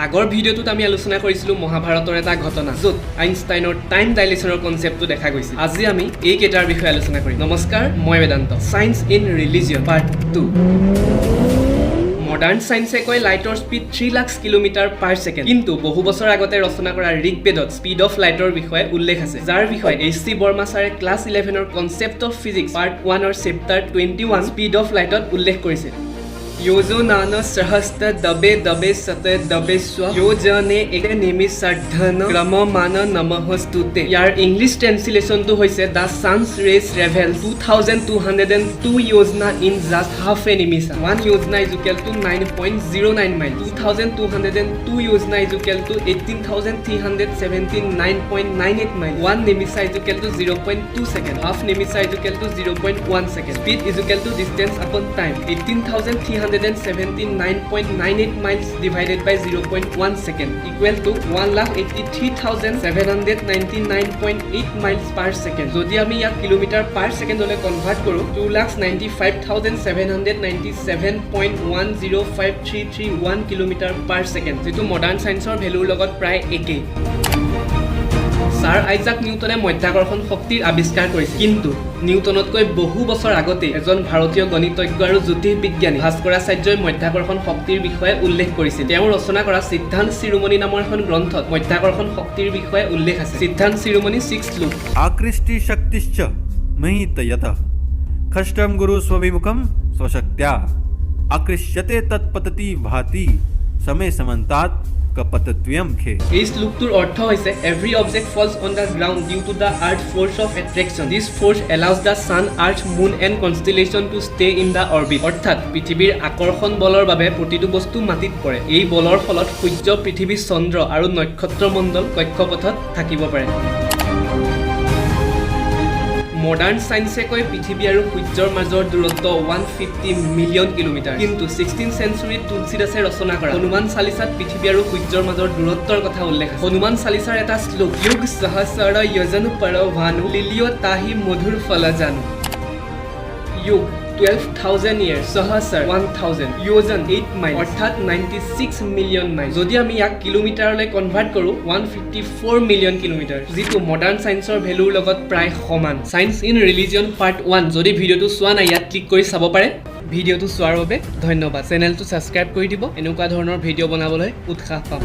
আগৰ ভিডিঅ'টোত আমি আলোচনা কৰিছিলো মহাভাৰতৰ এটা ঘটনা য'ত আইনষ্টাইনৰ টাইম ডাইলেশ্যনৰ কনচেপ্টটো দেখা গৈছিল। আজি আমি এই কেইটাৰ বিষয়ে আলোচনা কৰিম। নমস্কাৰ, মই Vedanta. Science in religion part 2। Modern সায়েন্সে কয় লাইটৰ speed 3 lakh kilometre per second, কিন্তু বহু বছৰ আগতে ৰচনা কৰা ঋগ্বেদত স্পীড অফ লাইটৰ বিষয়ে উল্লেখ আছে, যাৰ বিষয়ে H.C. বৰ্মা ছাৰে ক্লাছ 11ৰ কনচেপ্ট অফ ফিজিক্স পাৰ্ট 1ৰ চেপ্টাৰ 21 স্পীড অফ লাইটত উল্লেখ কৰিছে। योजो नान सहस्त्र दबे दबे सत दबे स्व योजने एक निमिषार्धन क्रम मान नमस्तुते। यार इंग्लिश ट्रांसलेशन तो होइसे द सन्स रेज ट्रेवल 2202 योजना इन जस्ट हाफ ए निमिष। 1 योजना इज इक्वल टू 9.09 माइल। 2202 योजना इज इक्वल टू 18379.98 माइल। 1 निमिष is equal to 0.2 second. Half निमिष is equal to 0.1 second. Speed is equal to distance upon time 18379.98 miles divided by 0.1 second equal to 1,83,799.8 miles per second. যদি আমি ইয়াক kilometre পাৰ সেকেন্ডলৈ convert কৰো 2,95,797.105331 kilometre পাৰ second, যেটো modern সায়েন্সৰ ভ্যালুৰ লগত প্ৰায় একেই। ছাৰ আইজাক নিউটনে মধ্যাকৰ্ষণ শক্তিৰ আৱিষ্কাৰ কৰিছিল, কিন্তু নিউটনতকৈ বহু বছৰ আগতে এজন ভাৰতীয় গণিতজ্ঞ আৰু জ্যোতিৰ্বিজ্ঞানী ভাস্কৰাচাৰ্যই মধ্যাকৰ্ষণ শক্তিৰ বিষয়ে উল্লেখ কৰিছিল। তেওঁ ৰচনা কৰা সিদ্ধান্ত শিৰোমণি নামৰ এখন গ্ৰন্থত মধ্যাকৰ্ষণ শক্তিৰ বিষয়ে উল্লেখ আছে। সিদ্ধান্ত শিৰোমণি 6 শ্লোক। আকৃষ্টি শক্তিশ্চ মহিত যত খষ্টম গুরু স্ববিমুখম স্বশক্ত্যা আকৃষ্যতে তৎপততি ভাতি সমে সমন্তাৎ কপতত্বয়ম খে। এই শ্লোকটোৰ অৰ্থ হৈছে every object falls on the ground due to the earth force of attraction. This force allows the sun, earth, moon and constellation to stay in the orbit. অৰ্থাৎ পৃথিৱীৰ আকৰ্ষণ বলৰ বাবে প্ৰতিটো বস্তু মাটিত পৰে। এই বলৰ ফলত সূৰ্য, পৃথিৱী, চন্দ্ৰ আৰু নক্ষত্ৰমণ্ডল কক্ষপথত থাকিব পাৰে। মডাৰ্ণ সায়েন্সে কয় পৃথিৱী আৰু সূৰ্যৰ মাজৰ দূৰত্ব 150 মিলিয়ন কিলোমিটাৰ, কিন্তু 16th চেঞ্চুৰীত তুলসীদাসে ৰচনা কৰা হনুমান চালিচাত পৃথিৱী আৰু সূৰ্যৰ মাজৰ দূৰত্বৰ কথা উল্লেখ আছে। হনুমান চালিচাৰ এটা শ্লোক যুগ সহস্ৰ য়জন পৰ ভানু লিলিয় তাহি মধুৰ ফল জানু। যুগ 12,000 years, সহস্ৰ 1000, yojan 8 miles, অৰ্থাৎ 96 মিলিয়ন মাইল। যদি আমি ইয়াক কিলোমিটাৰলৈ কনভাৰ্ট কৰো 154 মিলিয়ন কিলোমিটাৰ, যিটো মডাৰ্ণ সায়েন্সৰ ভ্যালুৰ লগত প্ৰায় সমান। সায়েন্স ইন ৰিলিজিয়ন পাৰ্ট 1 যদি ভিডিঅ'টো চোৱা নাই ইয়াত ক্লিক কৰি চাব পাৰে। ভিডিঅ'টো চোৱাৰ বাবে ধন্যবাদ। চেনেলটো ছাবস্ক্ৰাইব কৰি দিব, এনেকুৱা ধৰণৰ ভিডিঅ' বনাবলৈ উৎসাহ পাম।